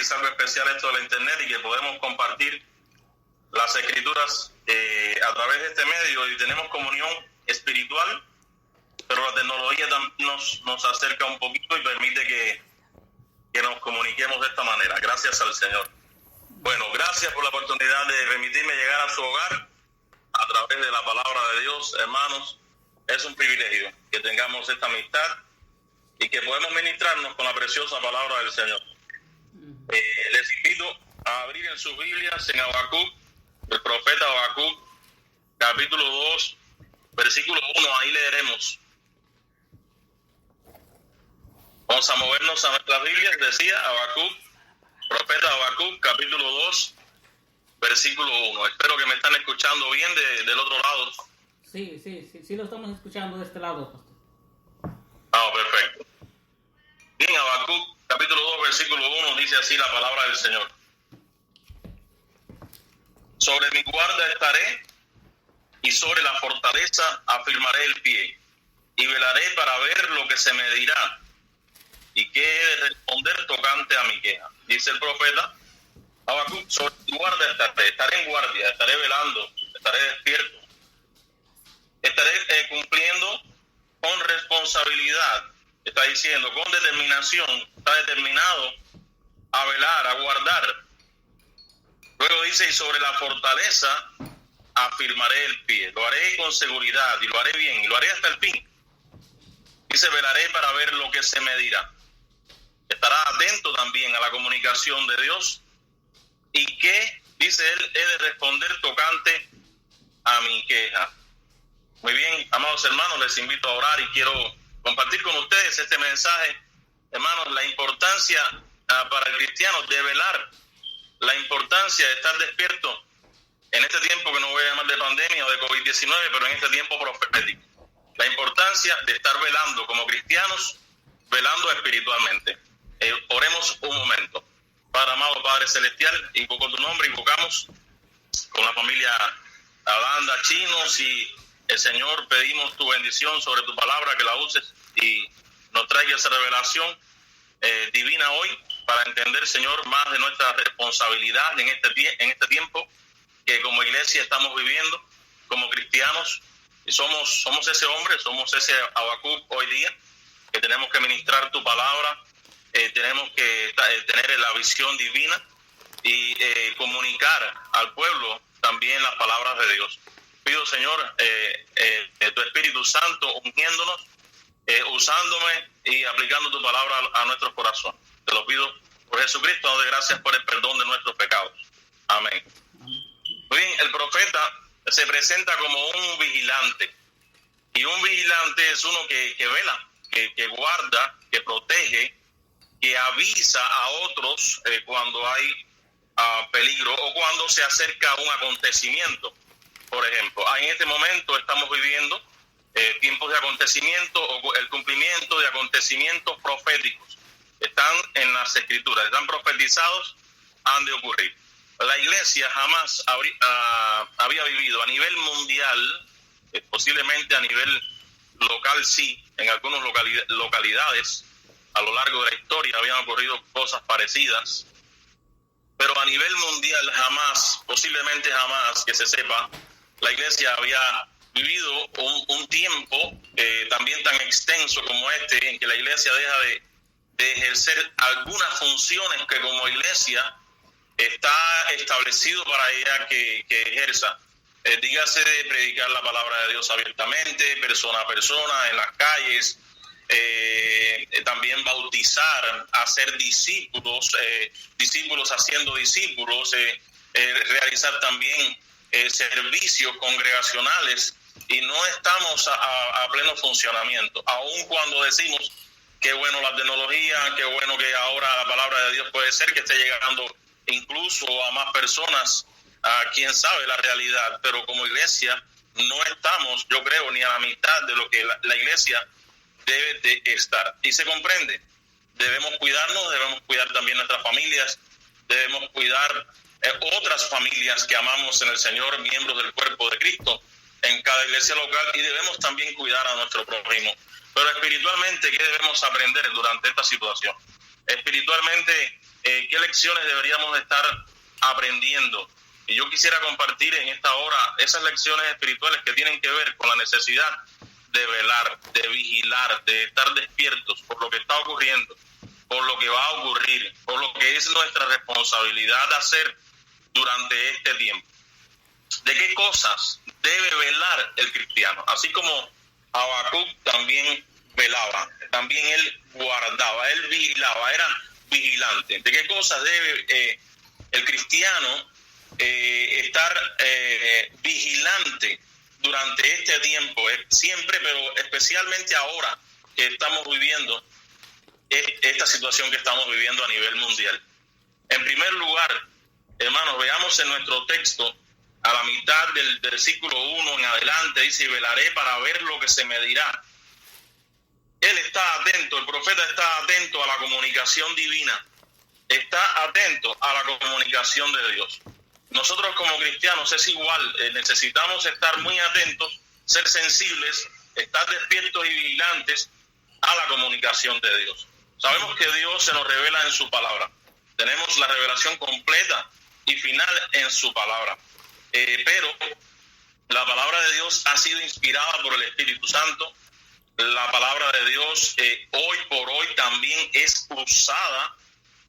es algo especial esto de la internet y que podemos compartir las escrituras a través de este medio y tenemos comunión espiritual, pero la tecnología nos acerca un poquito y permite que nos comuniquemos de esta manera. Gracias al Señor. Bueno, gracias por la oportunidad de permitirme llegar a su hogar a través de la palabra de Dios. Hermanos, es un privilegio que tengamos esta amistad y que podemos ministrarnos con la preciosa palabra del Señor. Les invito a abrir en sus Biblias en Habacuc, el profeta Habacuc, capítulo 2, versículo 1, ahí leeremos. Vamos a movernos a nuestras Biblias, decía Habacuc, profeta Habacuc, capítulo 2, versículo 1. Espero que me están escuchando bien del otro lado. Sí, lo estamos escuchando de este lado, pastor. Perfecto. Bien, Habacuc, capítulo 2, versículo 1, dice así la palabra del Señor. Sobre mi guarda estaré, y sobre la fortaleza afirmaré el pie, y velaré para ver lo que se me dirá, y qué he de responder tocante a mi queja. Dice el profeta Habacuc, sobre mi guarda estaré en guardia, estaré velando, estaré despierto, estaré cumpliendo con responsabilidad, está diciendo, con determinación, está determinado a velar, a guardar. Luego dice, y sobre la fortaleza afirmaré el pie, lo haré con seguridad y lo haré bien y lo haré hasta el fin. Dice, velaré para ver lo que se me dirá. Estará atento también a la comunicación de Dios y que, dice él, he de responder tocante a mi queja. Muy bien, amados hermanos, les invito a orar y quiero compartir con ustedes este mensaje. Hermanos, la importancia para el cristiano de velar, la importancia de estar despierto en este tiempo que no voy a llamar de pandemia o de COVID-19, pero en este tiempo profético. La importancia de estar velando como cristianos, velando espiritualmente. Oremos un momento. Padre amado, Padre celestial, invoco tu nombre, invocamos con la familia Alanda, Chinos y el Señor, pedimos tu bendición sobre tu palabra, que la uses y nos traiga esa revelación divina hoy para entender, Señor, más de nuestra responsabilidad en este tiempo que como iglesia estamos viviendo, como cristianos, y somos ese hombre, somos ese Habacuc hoy día, que tenemos que ministrar tu palabra, tenemos que tener la visión divina y comunicar al pueblo también las palabras de Dios. Pido, Señor, tu Espíritu Santo uniéndonos, usándome y aplicando tu palabra a nuestros corazones. Te lo pido por Jesucristo, doy gracias por el perdón de nuestros pecados. Amén. Muy bien, el profeta se presenta como un vigilante. Y un vigilante es uno que vela, que guarda, que protege, que avisa a otros cuando hay peligro o cuando se acerca un acontecimiento. Por ejemplo, en este momento estamos viviendo tiempos de acontecimiento o el cumplimiento de acontecimientos proféticos. Están en las escrituras, están profetizados, han de ocurrir. La iglesia jamás había vivido a nivel mundial, posiblemente a nivel local sí, en algunas localidades a lo largo de la historia habían ocurrido cosas parecidas, pero a nivel mundial jamás, posiblemente jamás que se sepa, la iglesia había vivido un tiempo también tan extenso como este, en que la iglesia deja de ejercer algunas funciones que como iglesia está establecido para ella que ejerza. Dígase de predicar la palabra de Dios abiertamente, persona a persona, en las calles, también bautizar, hacer discípulos, discípulos haciendo discípulos, realizar también servicios congregacionales, y no estamos a pleno funcionamiento, aun cuando decimos qué bueno la tecnología, qué bueno que ahora la palabra de Dios puede ser que esté llegando incluso a más personas, a quién sabe la realidad, pero como iglesia no estamos, yo creo, ni a la mitad de lo que la iglesia debe de estar. Y se comprende, debemos cuidarnos, debemos cuidar también nuestras familias, debemos cuidar otras familias que amamos en el Señor, miembros del cuerpo de Cristo en cada iglesia local, y debemos también cuidar a nuestro prójimo. Pero espiritualmente, ¿qué debemos aprender durante esta situación? Espiritualmente qué lecciones deberíamos estar aprendiendo. Y yo quisiera compartir en esta hora esas lecciones espirituales que tienen que ver con la necesidad de velar, de vigilar, de estar despiertos por lo que está ocurriendo, por lo que va a ocurrir, por lo que es nuestra responsabilidad hacer durante este tiempo. ¿De qué cosas debe velar el cristiano? Así como Habacuc también velaba, también él guardaba, él vigilaba, era vigilante. ¿De qué cosas debe el cristiano estar vigilante durante este tiempo? Siempre, pero especialmente ahora que estamos viviendo esta situación que estamos viviendo a nivel mundial. En primer lugar, hermanos, veamos en nuestro texto, a la mitad del versículo 1 en adelante, dice: y velaré para ver lo que se me dirá. Él está atento, el profeta está atento a la comunicación divina, está atento a la comunicación de Dios. Nosotros como cristianos es igual, necesitamos estar muy atentos, ser sensibles, estar despiertos y vigilantes a la comunicación de Dios. Sabemos que Dios se nos revela en su palabra. Tenemos la revelación completa y final en su palabra. Pero la palabra de Dios ha sido inspirada por el Espíritu Santo. La palabra de Dios hoy por hoy también es usada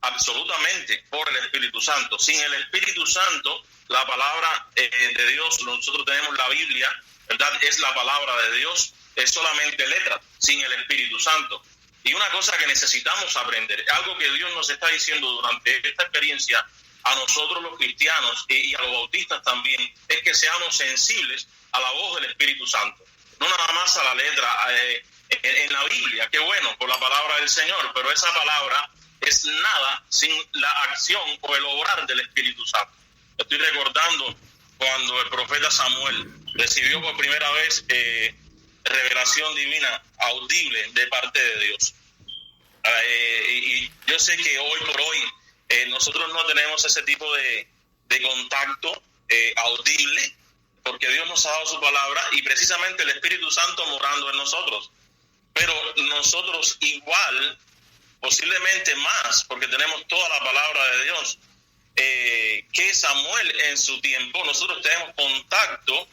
absolutamente por el Espíritu Santo. Sin el Espíritu Santo, la palabra de Dios, nosotros tenemos la Biblia, ¿verdad? Es la palabra de Dios, es solamente letra, sin el Espíritu Santo. Y una cosa que necesitamos aprender, algo que Dios nos está diciendo durante esta experiencia a nosotros los cristianos y a los bautistas también, es que seamos sensibles a la voz del Espíritu Santo. No nada más a la letra en la Biblia, qué bueno, por la palabra del Señor, pero esa palabra es nada sin la acción o el obrar del Espíritu Santo. Estoy recordando cuando el profeta Samuel recibió por primera vez revelación divina audible de parte de Dios. Y yo sé que hoy por hoy nosotros no tenemos ese tipo de contacto audible, porque Dios nos ha dado su palabra y precisamente el Espíritu Santo morando en nosotros. Pero nosotros igual, posiblemente más, porque tenemos toda la palabra de Dios, que Samuel en su tiempo, nosotros tenemos contacto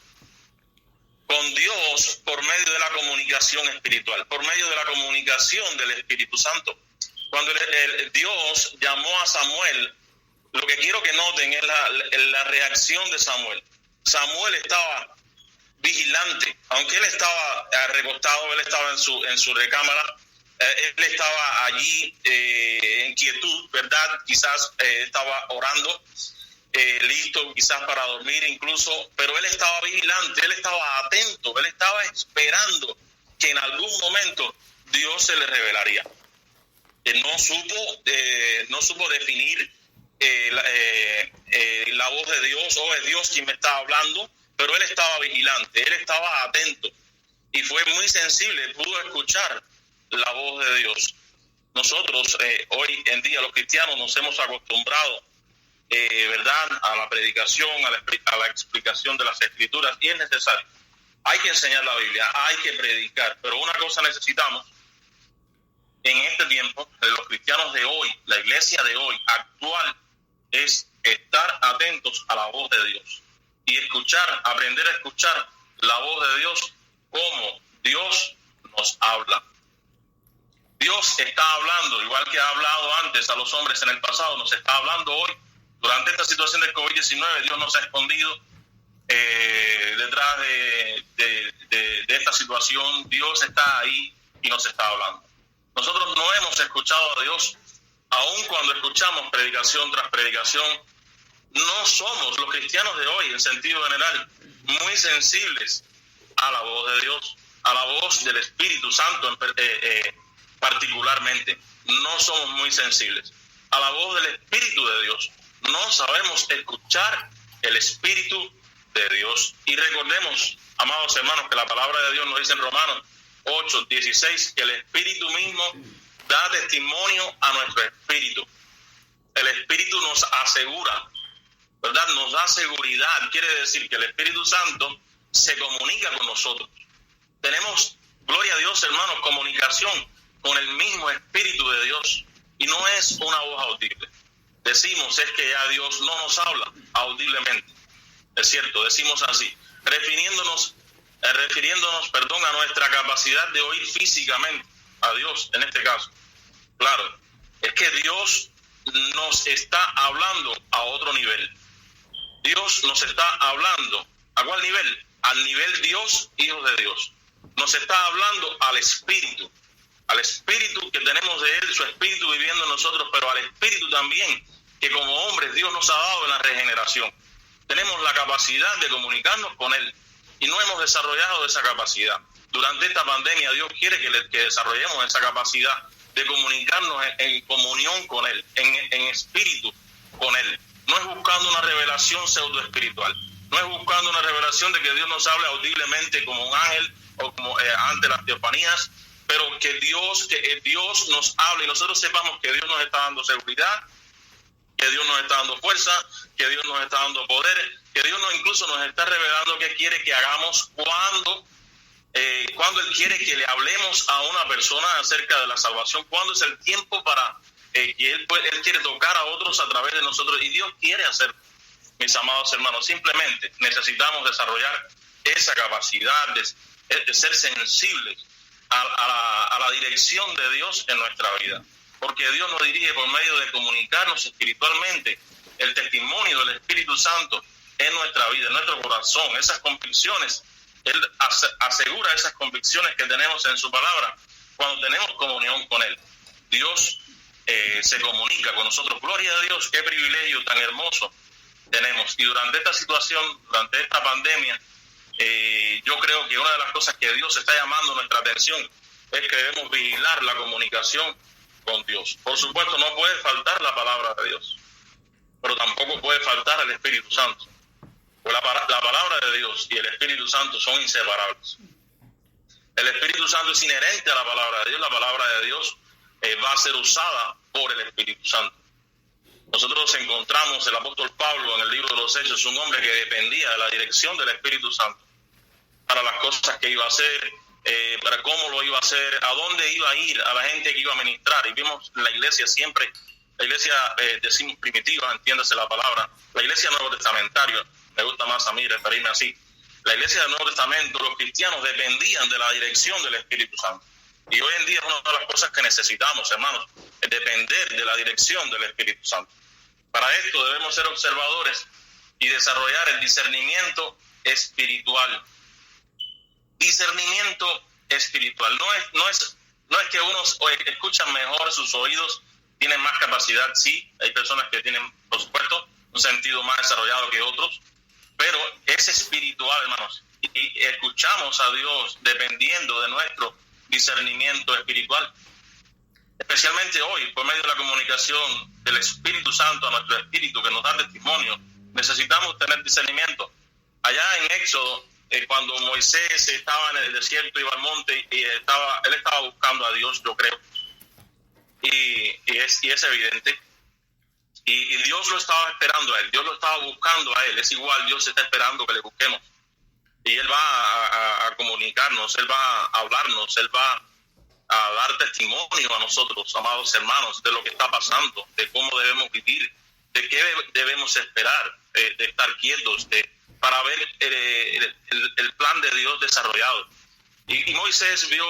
con Dios por medio de la comunicación espiritual, por medio de la comunicación del Espíritu Santo. Cuando Dios llamó a Samuel, lo que quiero que noten es la reacción de Samuel. Samuel estaba vigilante, aunque él estaba recostado, él estaba en su recámara, él estaba allí en quietud, ¿verdad? Quizás estaba orando, listo quizás para dormir incluso, pero él estaba vigilante, él estaba atento, él estaba esperando que en algún momento Dios se le revelaría. No supo definir la voz de Dios, o es Dios quien me está hablando, pero él estaba vigilante, él estaba atento y fue muy sensible, pudo escuchar la voz de Dios. Nosotros hoy en día los cristianos nos hemos acostumbrado, ¿verdad?, a la predicación, a la explicación de las Escrituras, y es necesario. Hay que enseñar la Biblia, hay que predicar, pero una cosa necesitamos en este tiempo, de los cristianos de hoy, la iglesia de hoy, actual, es estar atentos a la voz de Dios y escuchar, aprender a escuchar la voz de Dios como Dios nos habla. Dios está hablando, igual que ha hablado antes a los hombres en el pasado, nos está hablando hoy. Durante esta situación del COVID-19, Dios nos ha escondido detrás de esta situación. Dios está ahí y nos está hablando. Nosotros no hemos escuchado a Dios, aun cuando escuchamos predicación tras predicación. No somos los cristianos de hoy, en sentido general, muy sensibles a la voz de Dios, a la voz del Espíritu Santo particularmente. No somos muy sensibles a la voz del Espíritu de Dios. No sabemos escuchar el Espíritu de Dios. Y recordemos, amados hermanos, que la palabra de Dios nos dice en Romanos 8:16, que el Espíritu mismo da testimonio a nuestro espíritu. El Espíritu nos asegura, ¿verdad? Nos da seguridad. Quiere decir que el Espíritu Santo se comunica con nosotros. Tenemos, gloria a Dios, hermanos, comunicación con el mismo Espíritu de Dios. Y no es una voz audible. decimos es que ya Dios no nos habla audiblemente. Es cierto, decimos así, refiriéndonos, a nuestra capacidad de oír físicamente a Dios en este caso. Claro, es que Dios nos está hablando a otro nivel. Dios nos está hablando, ¿a cuál nivel? Al nivel Dios, hijos de Dios. Nos está hablando al Espíritu que tenemos de Él, su Espíritu viviendo en nosotros, pero al Espíritu también, que como hombres Dios nos ha dado en la regeneración. Tenemos la capacidad de comunicarnos con Él y no hemos desarrollado esa capacidad. Durante esta pandemia Dios quiere que desarrollemos esa capacidad de comunicarnos en comunión con Él, en espíritu con Él. No es buscando una revelación pseudoespiritual, no es buscando una revelación de que Dios nos hable audiblemente como un ángel o como ante las teofanías, pero que Dios nos hable y nosotros sepamos que Dios nos está dando seguridad, que Dios nos está dando fuerza, que Dios nos está dando poder, que Dios incluso nos está revelando qué quiere que hagamos cuando Él quiere que le hablemos a una persona acerca de la salvación, cuando es el tiempo para que Él quiere tocar a otros a través de nosotros, y Dios quiere hacer, mis amados hermanos. Simplemente necesitamos desarrollar esa capacidad de ser sensibles a la dirección de Dios en nuestra vida, porque Dios nos dirige por medio de comunicarnos espiritualmente el testimonio del Espíritu Santo en nuestra vida, en nuestro corazón, esas convicciones. Él asegura esas convicciones que tenemos en su palabra cuando tenemos comunión con Él. Dios se comunica con nosotros. Gloria a Dios, qué privilegio tan hermoso tenemos. Y durante esta situación, durante esta pandemia, yo creo que una de las cosas que Dios está llamando nuestra atención es que debemos vigilar la comunicación con Dios. Por supuesto, no puede faltar la palabra de Dios, pero tampoco puede faltar el Espíritu Santo. Pues la palabra de Dios y el Espíritu Santo son inseparables. El Espíritu Santo es inherente a la palabra de Dios. La palabra de Dios va a ser usada por el Espíritu Santo. Nosotros encontramos el apóstol Pablo en el libro de los Hechos, un hombre que dependía de la dirección del Espíritu Santo para las cosas que iba a hacer, para cómo lo iba a hacer, a dónde iba a ir, a la gente que iba a ministrar. Y vimos la iglesia siempre, la iglesia decimos primitiva, entiéndase la palabra, la iglesia nuevo testamentaria, me gusta más a mí referirme así. La iglesia del Nuevo Testamento, los cristianos dependían de la dirección del Espíritu Santo. Y hoy en día es una de las cosas que necesitamos, hermanos, es depender de la dirección del Espíritu Santo. Para esto debemos ser observadores y desarrollar el discernimiento espiritual. Discernimiento espiritual. No es que unos escuchan mejor, sus oídos tienen más capacidad. Sí, hay personas que tienen, por supuesto, un sentido más desarrollado que otros, pero es espiritual, hermanos. Y escuchamos a Dios dependiendo de nuestro discernimiento espiritual. Especialmente hoy, por medio de la comunicación del Espíritu Santo a nuestro espíritu, que nos da testimonio, necesitamos tener discernimiento. Allá en Éxodo, cuando Moisés estaba en el desierto, iba al monte, y él estaba buscando a Dios, yo creo. Y es evidente. Y Dios lo estaba esperando a él, Dios lo estaba buscando a él. Es igual, Dios está esperando que le busquemos. Y Él va a comunicarnos, Él va a hablarnos, Él va a dar testimonio a nosotros, amados hermanos, de lo que está pasando, de cómo debemos vivir, de qué debemos esperar, de estar quietos, para ver el plan de Dios desarrollado. Y Moisés vio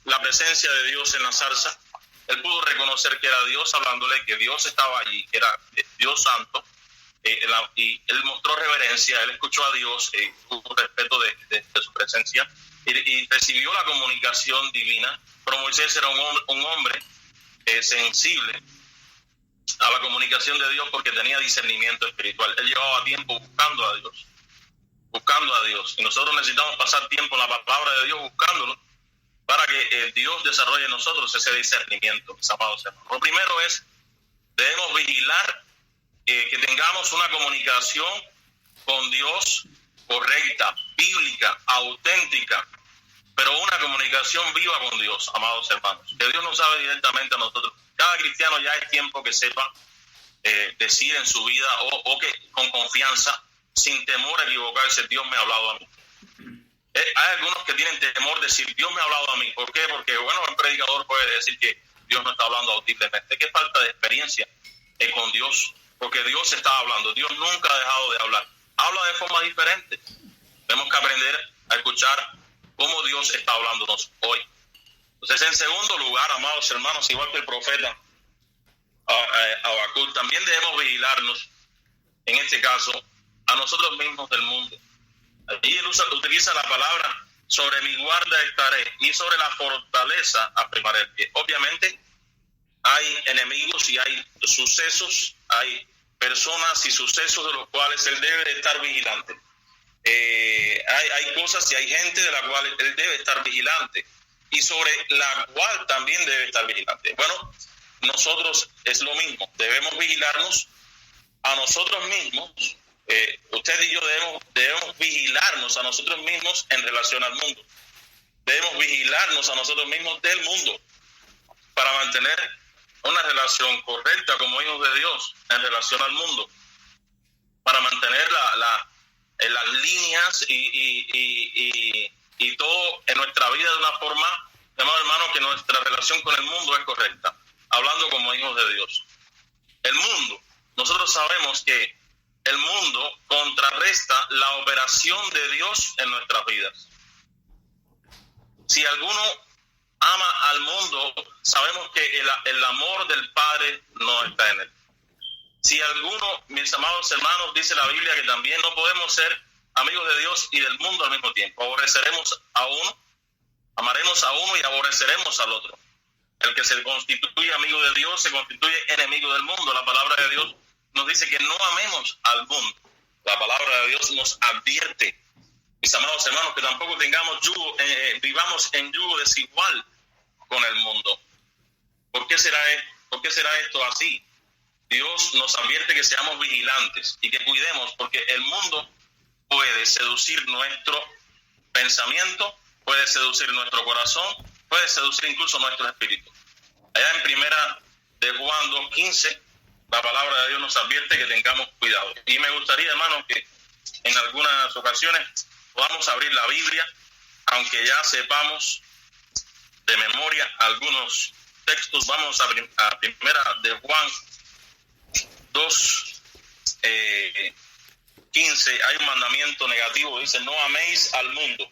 la presencia de Dios en la zarza. Él pudo reconocer que era Dios hablándole, que Dios estaba allí, que era Dios santo, y él mostró reverencia, él escuchó a Dios, tuvo respeto de su presencia, y recibió la comunicación divina. Pero Moisés era un hombre sensible a la comunicación de Dios porque tenía discernimiento espiritual. Él llevaba tiempo buscando a Dios, y nosotros necesitamos pasar tiempo en la palabra de Dios buscándolo, para que Dios desarrolle en nosotros ese discernimiento, mis amados hermanos. Lo primero es, debemos vigilar que tengamos una comunicación con Dios correcta, bíblica, auténtica, pero una comunicación viva con Dios, amados hermanos. Que Dios nos hable directamente a nosotros. Cada cristiano ya es tiempo que sepa decir en su vida, o que con confianza, sin temor a equivocarse, Dios me ha hablado a mí. Hay algunos que tienen temor de decir, Dios me ha hablado a mí. ¿Por qué? Porque, bueno, un predicador puede decir que Dios no está hablando audiblemente. ¿Qué falta de experiencia con Dios, porque Dios está hablando. Dios nunca ha dejado de hablar. Habla de forma diferente. Tenemos que aprender a escuchar cómo Dios está hablándonos hoy. Entonces, en segundo lugar, amados hermanos, igual que el profeta Habacuc, también debemos vigilarnos, en este caso, a nosotros mismos del mundo. Allí él utiliza la palabra: sobre mi guarda estaré, y sobre la fortaleza afirmaré el pie. Obviamente hay enemigos y hay sucesos, hay personas y sucesos de los cuales él debe estar vigilante. Hay cosas y hay gente de la cual él debe estar vigilante, y sobre la cual también debe estar vigilante. Bueno, nosotros es lo mismo, debemos vigilarnos a nosotros mismos. Usted y yo debemos vigilarnos a nosotros mismos en relación al mundo. Debemos vigilarnos a nosotros mismos del mundo para mantener una relación correcta como hijos de Dios en relación al mundo, para mantener las líneas y todo en nuestra vida de una forma, amado hermano, que nuestra relación con el mundo es correcta, hablando como hijos de Dios. El mundo, nosotros sabemos que el mundo contrarresta la operación de Dios en nuestras vidas. Si alguno ama al mundo, sabemos que el amor del Padre no está en él. Si alguno, mis amados hermanos, dice la Biblia que también no podemos ser amigos de Dios y del mundo al mismo tiempo. Aborreceremos a uno, amaremos a uno y aborreceremos al otro. El que se constituye amigo de Dios se constituye enemigo del mundo. La palabra de Dios nos dice que no amemos al mundo. La palabra de Dios nos advierte, mis amados hermanos, que tampoco vivamos en yugo desigual con el mundo. ¿Por qué será esto así? Dios nos advierte que seamos vigilantes y que cuidemos, porque el mundo puede seducir nuestro pensamiento, puede seducir nuestro corazón, puede seducir incluso nuestro espíritu. Allá en primera de Juan 2:15, la palabra de Dios nos advierte que tengamos cuidado. Y me gustaría, hermanos, que en algunas ocasiones podamos abrir la Biblia, aunque ya sepamos de memoria algunos textos. Vamos a primera de Juan 2:15. Hay un mandamiento negativo, dice: no améis al mundo,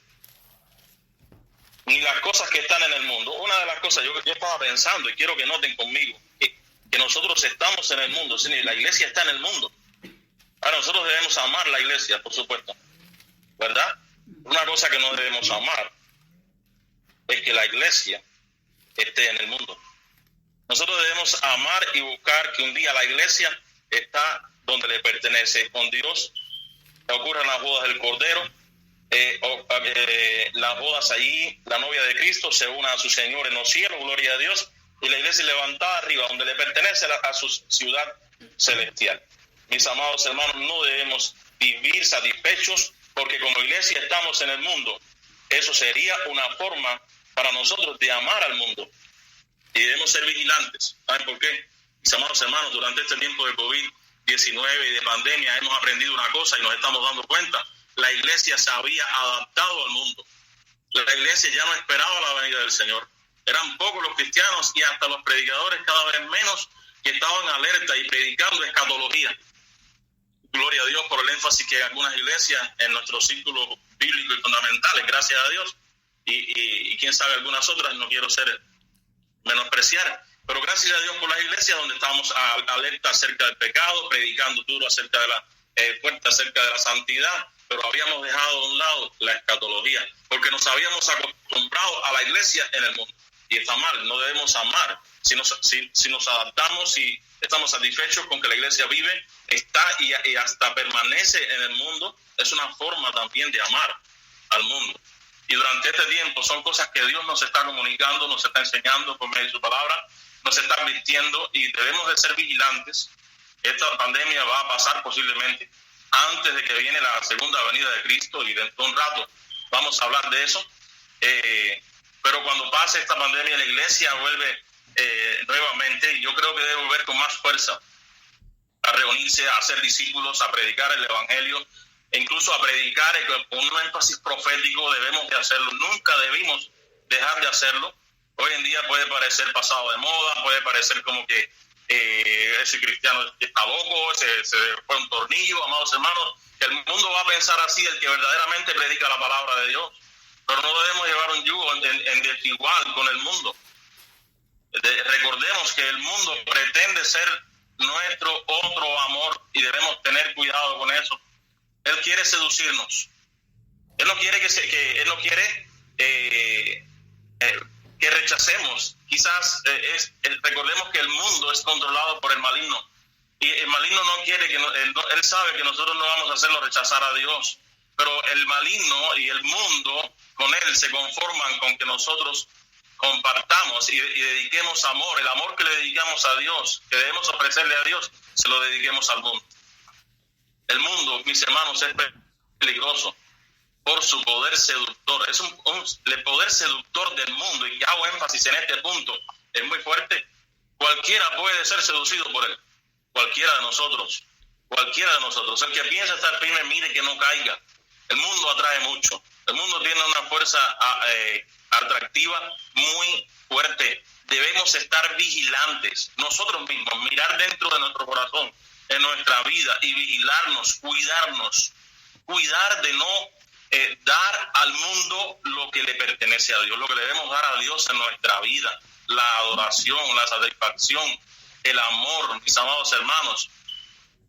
ni las cosas que están en el mundo. Una de las cosas, yo estaba pensando, y quiero que noten conmigo, que nosotros estamos en el mundo, ¿sí? La iglesia está en el mundo. Ahora, nosotros debemos amar la iglesia, por supuesto, ¿verdad? Una cosa que no debemos amar es que la iglesia esté en el mundo. Nosotros debemos amar y buscar que un día la iglesia está donde le pertenece, con Dios. Ocurren las bodas del Cordero, las bodas allí, la novia de Cristo se une a su Señor en los cielos, gloria a Dios, y la iglesia levantada arriba, donde le pertenece a su ciudad celestial. Mis amados hermanos, no debemos vivir satisfechos porque como iglesia estamos en el mundo. Eso sería una forma para nosotros de amar al mundo. Y debemos ser vigilantes. ¿Saben por qué? Mis amados hermanos, durante este tiempo de COVID-19 y de pandemia hemos aprendido una cosa y nos estamos dando cuenta. La iglesia se había adaptado al mundo. La iglesia ya no esperaba la venida del Señor. Eran pocos los cristianos y hasta los predicadores cada vez menos que estaban alerta y predicando escatología. Gloria a Dios por el énfasis que algunas iglesias en nuestros círculos bíblicos y fundamentales, gracias a Dios, y quién sabe algunas otras, no quiero menospreciar, pero gracias a Dios por las iglesias donde estamos alerta acerca del pecado, predicando duro acerca de fuerte acerca de la santidad, pero habíamos dejado a un lado la escatología, porque nos habíamos acostumbrado a la iglesia en el mundo. Y está mal, no debemos amar. Si nos adaptamos y estamos satisfechos con que la iglesia vive, está y hasta permanece en el mundo, es una forma también de amar al mundo. Y durante este tiempo son cosas que Dios nos está comunicando, nos está enseñando por medio de su palabra, nos está advirtiendo y debemos de ser vigilantes. Esta pandemia va a pasar posiblemente antes de que viene la segunda venida de Cristo y dentro de un rato vamos a hablar de eso. Pero cuando pase esta pandemia, la iglesia vuelve nuevamente, y yo creo que debe volver con más fuerza a reunirse, a hacer discípulos, a predicar el evangelio, e incluso a predicar con un énfasis profético. Debemos de hacerlo, nunca debimos dejar de hacerlo. Hoy en día puede parecer pasado de moda, puede parecer como que ese cristiano está loco, se fue un tornillo, amados hermanos, que el mundo va a pensar así, el que verdaderamente predica la palabra de Dios. Pero no debemos llevar un yugo en desigual con el mundo. Recordemos que el mundo pretende ser nuestro otro amor y debemos tener cuidado con eso. Él quiere seducirnos. Él no quiere que rechacemos. Quizás recordemos que el mundo es controlado por el maligno. Y el maligno no quiere él sabe que nosotros no vamos a hacerlo rechazar a Dios. Pero el maligno y el mundo con él se conforman con que nosotros compartamos y dediquemos amor. El amor que le dedicamos a Dios, que debemos ofrecerle a Dios, se lo dediquemos al mundo. El mundo, mis hermanos, es peligroso por su poder seductor. Es el poder seductor del mundo, y hago énfasis en este punto, es muy fuerte. Cualquiera puede ser seducido por él, cualquiera de nosotros. El que piensa estar firme, mire que no caiga. El mundo atrae mucho. El mundo tiene una fuerza atractiva muy fuerte. Debemos estar vigilantes nosotros mismos, mirar dentro de nuestro corazón, en nuestra vida, y vigilarnos, cuidar de no dar al mundo lo que le pertenece a Dios, lo que le debemos dar a Dios en nuestra vida, la adoración, la satisfacción, el amor, mis amados hermanos,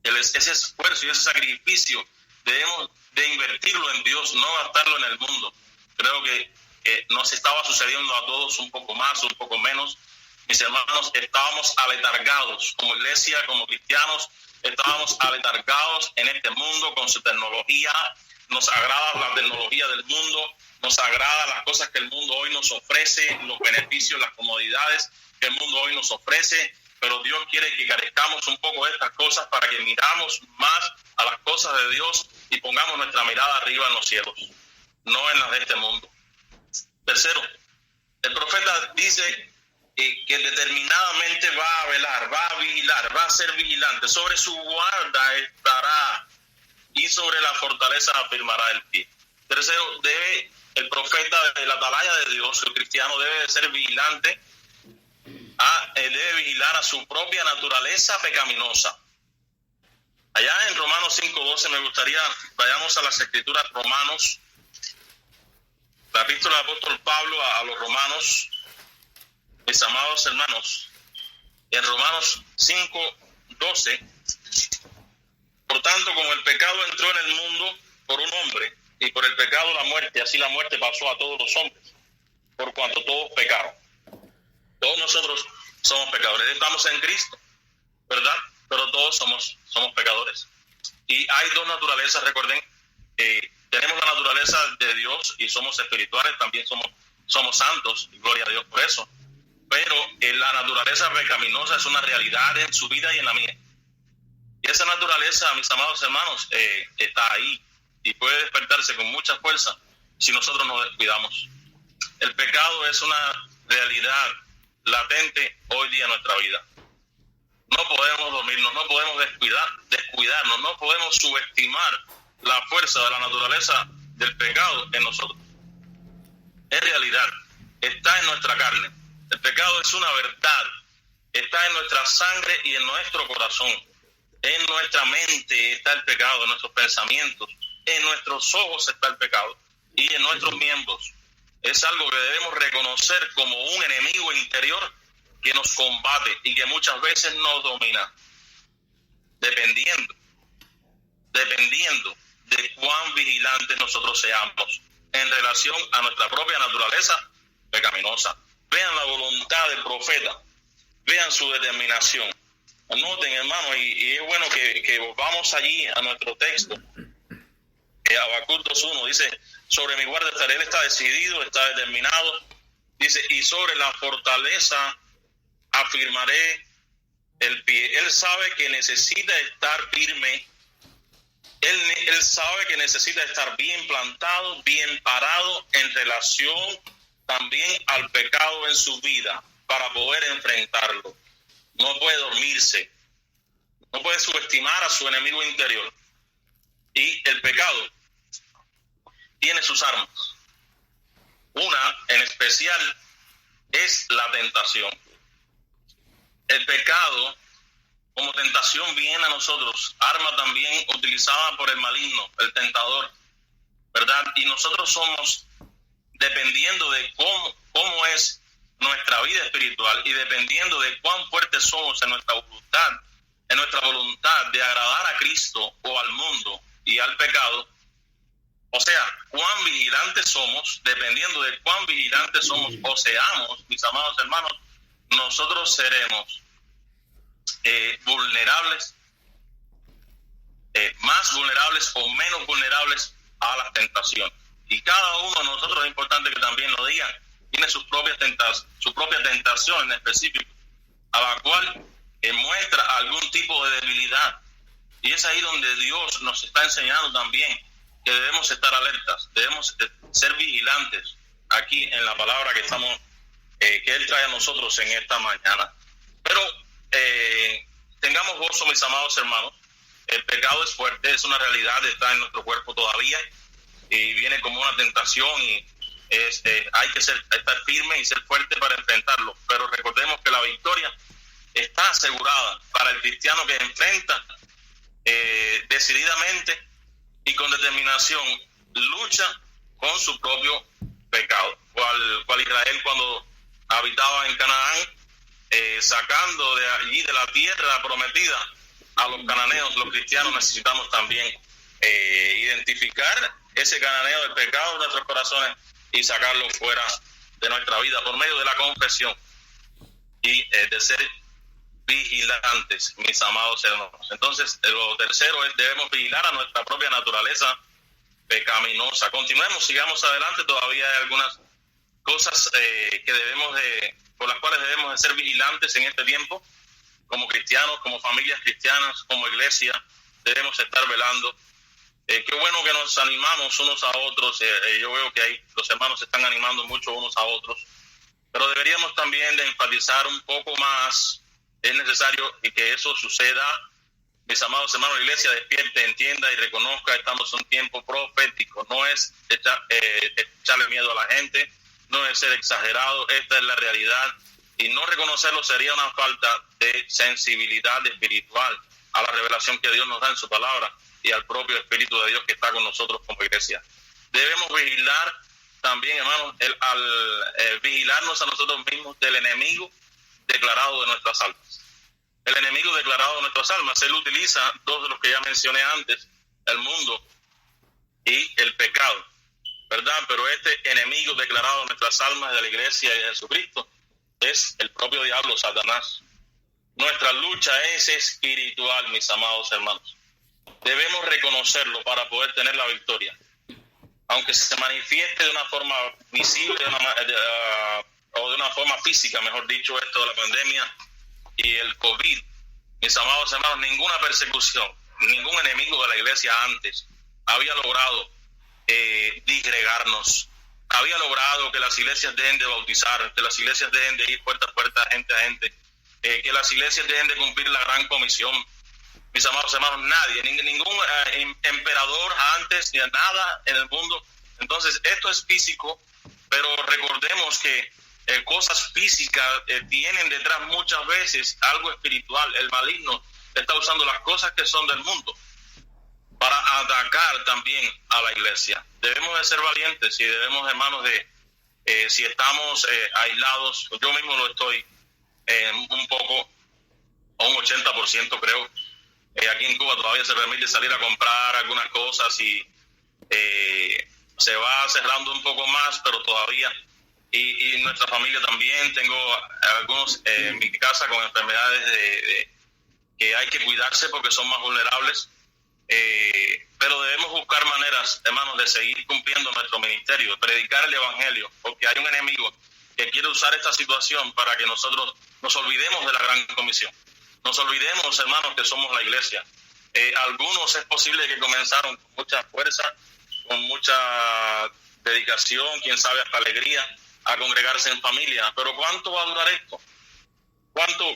ese esfuerzo y ese sacrificio debemos de invertirlo en Dios, no gastarlo en el mundo. Creo que nos estaba sucediendo a todos un poco más, un poco menos. Mis hermanos, estábamos aletargados como iglesia, como cristianos, estábamos aletargados en este mundo con su tecnología. Nos agrada la tecnología del mundo, nos agrada las cosas que el mundo hoy nos ofrece, los beneficios, las comodidades que el mundo hoy nos ofrece, pero Dios quiere que carezcamos un poco de estas cosas para que miramos más a las cosas de Dios y pongamos nuestra mirada arriba en los cielos, no en las de este mundo. Tercero, el profeta dice que determinadamente va a velar, va a vigilar, va a ser vigilante. Sobre su guarda estará y sobre la fortaleza afirmará el pie. Tercero, el profeta de la atalaya de Dios, el cristiano, debe de ser vigilante, debe vigilar a su propia naturaleza pecaminosa. Allá en Romanos 5:12 me gustaría, vayamos a las escrituras. Romanos, la epístola del apóstol Pablo a los romanos, mis amados hermanos, en Romanos 5:12, por tanto, como el pecado entró en el mundo por un hombre, y por el pecado la muerte, así la muerte pasó a todos los hombres, por cuanto todos pecaron. Todos nosotros somos pecadores. Estamos en Cristo, ¿verdad? Pero todos somos pecadores. Y hay dos naturalezas, recuerden, tenemos la naturaleza de Dios y somos espirituales, también somos santos, y gloria a Dios por eso. Pero la naturaleza pecaminosa es una realidad en su vida y en la mía. Y esa naturaleza, mis amados hermanos, está ahí y puede despertarse con mucha fuerza si nosotros nos descuidamos. El pecado es una realidad latente hoy día en nuestra vida. No podemos dormirnos, no podemos descuidarnos, no podemos subestimar la fuerza de la naturaleza del pecado en nosotros. Es realidad, está en nuestra carne. El pecado es una verdad, está en nuestra sangre y en nuestro corazón. En nuestra mente está el pecado, en nuestros pensamientos, en nuestros ojos está el pecado y en nuestros miembros. Es algo que debemos reconocer como un enemigo interior que nos combate y que muchas veces nos domina, dependiendo de cuán vigilantes nosotros seamos en relación a nuestra propia naturaleza pecaminosa. Vean la voluntad del profeta, vean su determinación. Anoten, hermanos, y es bueno que volvamos allí a nuestro texto. Habacuc 2:1 dice: sobre mi guarda estaré. Él está decidido, está determinado. Dice: y sobre la fortaleza afirmaré el pie. Él sabe que necesita estar firme. Él sabe que necesita estar bien plantado, bien parado en relación también al pecado en su vida para poder enfrentarlo. No puede dormirse, no puede subestimar a su enemigo interior. Y el pecado tiene sus armas. Una en especial es la tentación. El pecado como tentación viene a nosotros, arma también utilizada por el maligno, el tentador, ¿verdad? Y nosotros somos, dependiendo de cómo es nuestra vida espiritual y dependiendo de cuán fuertes somos en nuestra voluntad de agradar a Cristo o al mundo y al pecado, o sea, cuán vigilantes somos, dependiendo de cuán vigilantes somos o seamos, mis amados hermanos, nosotros seremos vulnerables, más vulnerables o menos vulnerables a las tentaciones. Y cada uno de nosotros, es importante que también lo diga, tiene su propia tentación en específico, a la cual muestra algún tipo de debilidad. Y es ahí donde Dios nos está enseñando también que debemos estar alertas, debemos ser vigilantes aquí en la palabra que estamos, que Él trae a nosotros en esta mañana. Pero tengamos gozo, mis amados hermanos. El pecado es fuerte, es una realidad, está en nuestro cuerpo todavía y viene como una tentación y hay que estar firme y ser fuerte para enfrentarlo. Pero recordemos que la victoria está asegurada para el cristiano que enfrenta decididamente y con determinación, lucha con su propio pecado, cual Israel cuando habitaba en Canaán, sacando de allí, de la tierra prometida, a los cananeos. Los cristianos necesitamos también identificar ese cananeo del pecado de nuestros corazones y sacarlo fuera de nuestra vida por medio de la confesión y de ser vigilantes, mis amados hermanos. Entonces, lo tercero es, debemos vigilar a nuestra propia naturaleza pecaminosa. Continuemos, sigamos adelante. Todavía hay algunas cosas por las cuales debemos de ser vigilantes en este tiempo. Como cristianos, como familias cristianas, como iglesia, debemos estar velando. Qué bueno que nos animamos unos a otros. Yo veo que ahí los hermanos se están animando mucho unos a otros. Pero deberíamos también de enfatizar un poco más. Es necesario que eso suceda. Mis amados hermanos, la iglesia despierte, entienda y reconozca, estamos en un tiempo profético. No es echarle miedo a la gente, no es ser exagerado, esta es la realidad. Y no reconocerlo sería una falta de sensibilidad espiritual a la revelación que Dios nos da en su palabra y al propio Espíritu de Dios que está con nosotros como iglesia. Debemos vigilar también, hermanos, al vigilarnos a nosotros mismos del enemigo declarado de nuestras almas. El enemigo declarado de nuestras almas, él utiliza dos de los que ya mencioné antes, el mundo y el pecado, ¿verdad? Pero este enemigo declarado de nuestras almas, de la iglesia y de Jesucristo, es el propio diablo, Satanás. Nuestra lucha es espiritual, mis amados hermanos. Debemos reconocerlo para poder tener la victoria. Aunque se manifieste de una forma visible, o de una forma física, mejor dicho, esto de la pandemia y el COVID, mis amados hermanos, ninguna persecución, ningún enemigo de la iglesia antes había logrado disgregarnos, había logrado que las iglesias dejen de bautizar, que las iglesias dejen de ir puerta a puerta, gente a gente, que las iglesias dejen de cumplir la gran comisión. Mis amados hermanos, nadie, ningún emperador antes, ni nada en el mundo. Entonces, esto es físico, pero recordemos que cosas físicas tienen detrás muchas veces algo espiritual. El maligno está usando las cosas que son del mundo para atacar también a la iglesia. Debemos de ser valientes y debemos, hermanos, si estamos aislados, yo mismo lo estoy un poco, a un 80% creo. Aquí en Cuba todavía se permite salir a comprar algunas cosas y se va cerrando un poco más, pero todavía, y nuestra familia también, tengo algunos en mi casa con enfermedades que hay que cuidarse porque son más vulnerables, pero debemos buscar maneras, hermanos, de seguir cumpliendo nuestro ministerio, de predicar el evangelio, porque hay un enemigo que quiere usar esta situación para que nosotros nos olvidemos de la gran comisión. Nos olvidemos, hermanos, que somos la iglesia. Algunos es posible que comenzaron con mucha fuerza, con mucha dedicación, quién sabe, hasta alegría, a congregarse en familia. Pero ¿cuánto va a durar esto?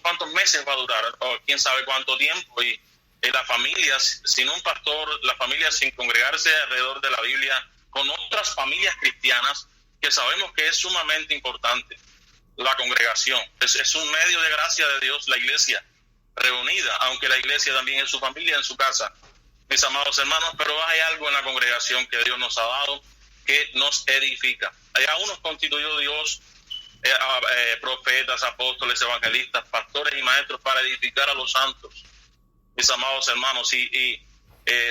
¿Cuántos meses va a durar? O quién sabe cuánto tiempo. Y las familias sin un pastor, las familias sin congregarse alrededor de la Biblia, con otras familias cristianas, que sabemos que es sumamente importante la congregación. Es un medio de gracia de Dios, la iglesia. reunida, aunque la iglesia también es su familia, en su casa, mis amados hermanos, pero hay algo en la congregación que Dios nos ha dado que nos edifica. Aún nos constituyó Dios profetas, apóstoles, evangelistas, pastores y maestros para edificar a los santos, mis amados hermanos, y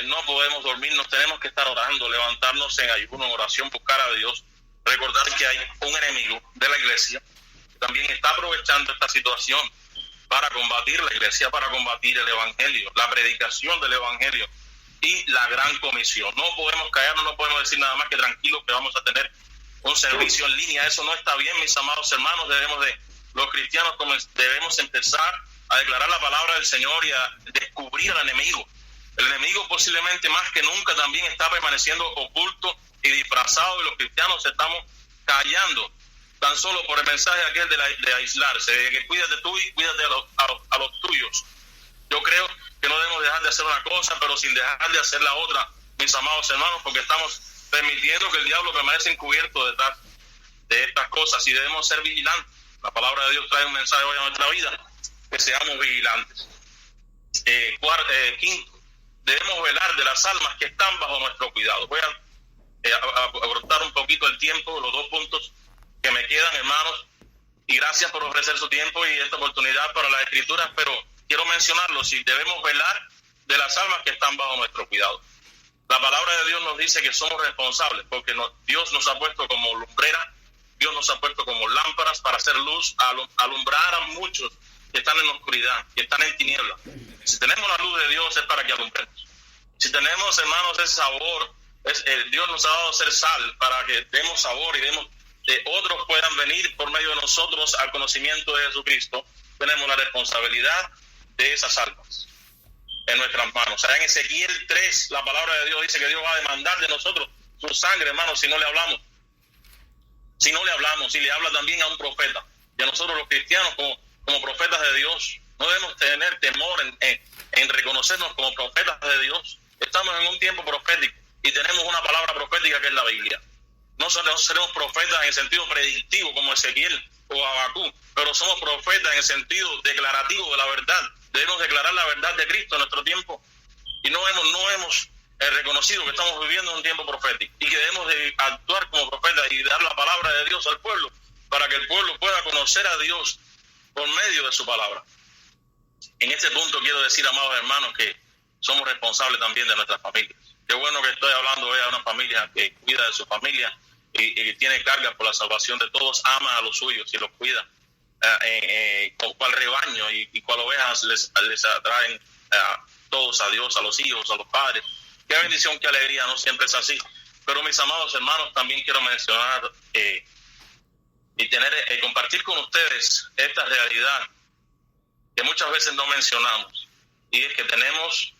no podemos dormirnos, tenemos que estar orando, levantarnos en ayuno, en oración, buscar a Dios, recordar que hay un enemigo de la iglesia que también está aprovechando esta situación para combatir la iglesia, para combatir el evangelio, la predicación del evangelio y la gran comisión. No podemos callarnos, no podemos decir nada más que tranquilos que vamos a tener un servicio en línea. Eso no está bien, mis amados hermanos. Los cristianos debemos empezar a declarar la palabra del Señor y a descubrir al enemigo. El enemigo posiblemente más que nunca también está permaneciendo oculto y disfrazado, y los cristianos estamos callando tan solo por el mensaje aquel de aislarse, de que cuídate tú y cuídate a los tuyos. Yo creo que no debemos dejar de hacer una cosa, pero sin dejar de hacer la otra, mis amados hermanos, porque estamos permitiendo que el diablo permanezca encubierto detrás de estas cosas, y debemos ser vigilantes. La palabra de Dios trae un mensaje hoy a nuestra vida, que seamos vigilantes. Quinto, debemos velar de las almas que están bajo nuestro cuidado. Voy a abortar un poquito el tiempo, los 2 puntos que me quedan, hermanos, y gracias por ofrecer su tiempo y esta oportunidad para las escrituras, pero quiero mencionarlo: si debemos velar de las almas que están bajo nuestro cuidado. La palabra de Dios nos dice que somos responsables, porque Dios nos ha puesto como lumbrera, Dios nos ha puesto como lámparas para hacer luz, alumbrar a muchos que están en la oscuridad, que están en tinieblas. Si tenemos la luz de Dios es para que alumbremos. Si tenemos, hermanos, ese sabor, Dios nos ha dado ser sal para que demos sabor y otros puedan venir por medio de nosotros al conocimiento de Jesucristo. Tenemos la responsabilidad de esas almas en nuestras manos. En Ezequiel 3, la palabra de Dios dice que Dios va a demandar de nosotros su sangre, hermanos, si no le hablamos. Si le habla también a un profeta. Y a nosotros los cristianos como profetas de Dios, no debemos tener temor en reconocernos como profetas de Dios. Estamos en un tiempo profético y tenemos una palabra profética que es la Biblia. No seremos profetas en el sentido predictivo como Ezequiel o Habacuc, pero somos profetas en el sentido declarativo de la verdad. Debemos declarar la verdad de Cristo en nuestro tiempo, y no hemos reconocido que estamos viviendo un tiempo profético y que debemos de actuar como profetas y dar la palabra de Dios al pueblo para que el pueblo pueda conocer a Dios por medio de su palabra. En este punto quiero decir, amados hermanos, que somos responsables también de nuestras familias. Qué bueno que estoy hablando hoy a una familia que cuida de su familia y tiene carga por la salvación de todos, ama a los suyos y los cuida, cual rebaño y cual ovejas les atraen todos a Dios, a los hijos, a los padres. Qué bendición, qué alegría. No siempre es así, pero mis amados hermanos, también quiero mencionar y compartir con ustedes esta realidad que muchas veces no mencionamos, y es que tenemos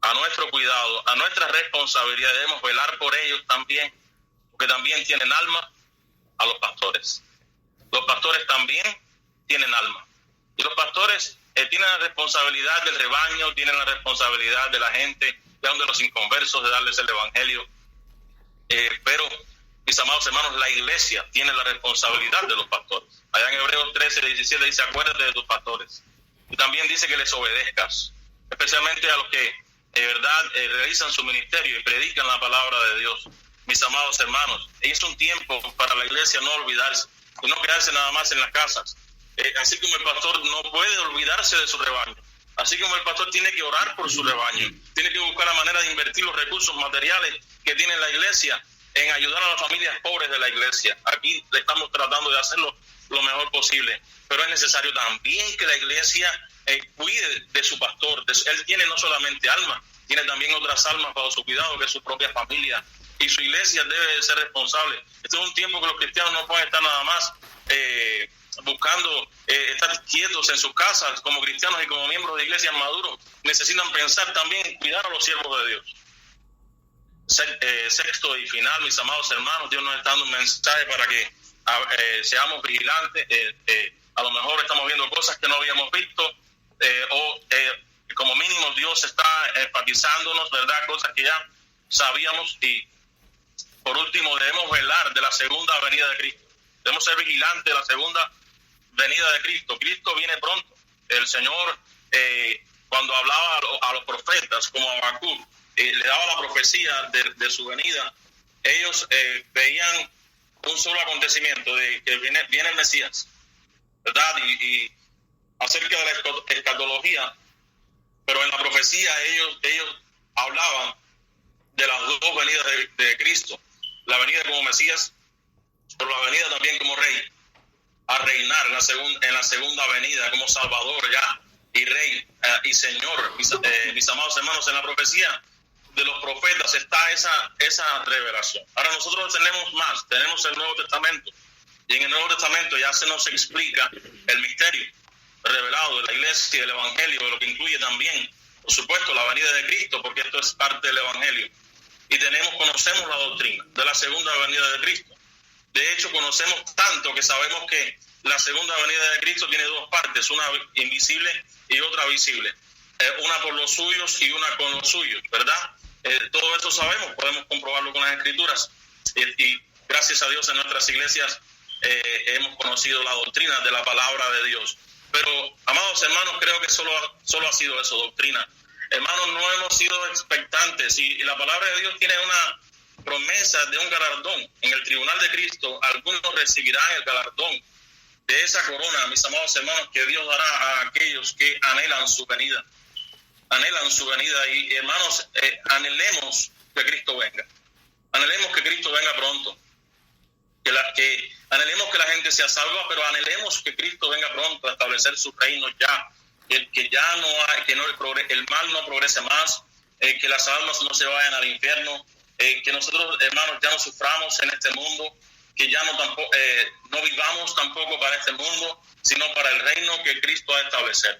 a nuestro cuidado, a nuestra responsabilidad, debemos velar por ellos también, porque también tienen alma, a los pastores. Los pastores también tienen alma, y los pastores tienen la responsabilidad del rebaño, tienen la responsabilidad de la gente, de los inconversos, de darles el evangelio, pero mis amados hermanos, la iglesia tiene la responsabilidad de los pastores. Allá en Hebreos 13:17 dice: acuérdate de tus pastores, y también dice que les obedezcas, especialmente a los que de verdad realizan su ministerio y predican la palabra de Dios. Mis amados hermanos, es un tiempo para la iglesia no olvidarse y no quedarse nada más en las casas. Así como el pastor no puede olvidarse de su rebaño, así como el pastor tiene que orar por su rebaño, tiene que buscar la manera de invertir los recursos materiales que tiene la iglesia en ayudar a las familias pobres de la iglesia. Aquí le estamos tratando de hacerlo lo mejor posible, pero es necesario también que la iglesia cuide de su pastor. Él tiene no solamente almas, tiene también otras almas bajo su cuidado, que es su propia familia, y su iglesia debe de ser responsable. Este es un tiempo que los cristianos no pueden estar nada más buscando estar quietos en sus casas. Como cristianos y como miembros de iglesias maduros, necesitan pensar también en cuidar a los siervos de Dios. Sexto y final, mis amados hermanos, Dios nos está dando un mensaje para que seamos vigilantes. A lo mejor estamos viendo cosas que no habíamos visto, como mínimo Dios está enfatizándonos, ¿verdad?, cosas que ya sabíamos. Y por último, debemos velar de la segunda venida de Cristo. Debemos ser vigilantes de la segunda venida de Cristo. Cristo viene pronto. El Señor cuando hablaba a los profetas, como Habacuc, le daba la profecía de su venida, ellos veían un solo acontecimiento, de que viene el Mesías, ¿verdad? Y acerca de la escatología, pero en la profecía ellos hablaban de las dos venidas de Cristo, la venida como Mesías, pero la venida también como Rey, a reinar en la segunda venida como Salvador ya, y Rey y Señor. Mis amados hermanos, en la profecía de los profetas está esa revelación. Ahora nosotros tenemos el Nuevo Testamento, y en el Nuevo Testamento ya se nos explica el misterio revelado de la iglesia y del evangelio, de lo que incluye también, por supuesto, la venida de Cristo, porque esto es parte del evangelio. Y conocemos la doctrina de la segunda venida de Cristo. De hecho, conocemos tanto que sabemos que la segunda venida de Cristo tiene dos partes, una invisible y otra visible. Una por los suyos y una con los suyos, ¿verdad? Todo eso sabemos, podemos comprobarlo con las Escrituras. Y gracias a Dios en nuestras iglesias hemos conocido la doctrina de la palabra de Dios. Pero, amados hermanos, creo que solo ha sido eso, doctrina. Hermanos, no hemos sido expectantes, y la palabra de Dios tiene una promesa de un galardón. En el tribunal de Cristo, algunos recibirán el galardón de esa corona, mis amados hermanos, que Dios dará a aquellos que anhelan su venida. Anhelan su venida, y hermanos, anhelemos que Cristo venga. Anhelemos que Cristo venga pronto. Que anhelemos que la gente sea salva, pero anhelemos que Cristo venga pronto a establecer su reino ya. Que ya no hay, el mal no progrese más, que las almas no se vayan al infierno, que nosotros, hermanos, ya no suframos en este mundo, que ya no vivamos tampoco para este mundo, sino para el reino que Cristo ha establecido.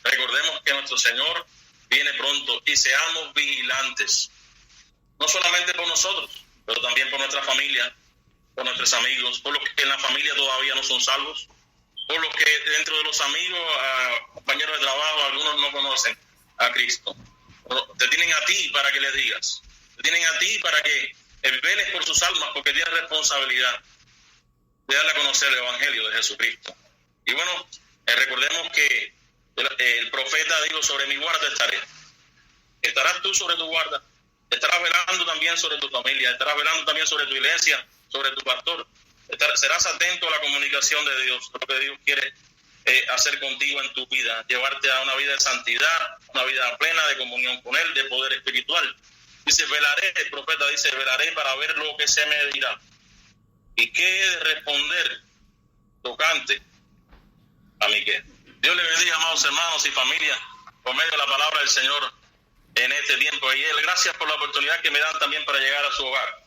Recordemos que nuestro Señor viene pronto, y seamos vigilantes, no solamente por nosotros, pero también por nuestra familia, por nuestros amigos, por los que en la familia todavía no son salvos, por los que dentro de los amigos, compañeros de trabajo, algunos no conocen a Cristo. Te tienen a ti para que les digas, te tienen a ti para que veles por sus almas, porque tienes responsabilidad de darle a conocer el Evangelio de Jesucristo. Y bueno, recordemos que el profeta dijo: sobre mi guarda estaré. Estarás tú sobre tu guarda, estarás velando también sobre tu familia, estarás velando también sobre tu iglesia, sobre tu pastor. Serás atento a la comunicación de Dios, lo que Dios quiere hacer contigo en tu vida, llevarte a una vida de santidad, una vida plena de comunión con Él, de poder espiritual. Dice: velaré, el profeta dice: velaré para ver lo que se me dirá. ¿Y qué he de responder tocante a mí qué? Dios le bendiga, amados hermanos y familia, por medio de la palabra del Señor en este tiempo. Y gracias por la oportunidad que me dan también para llegar a su hogar.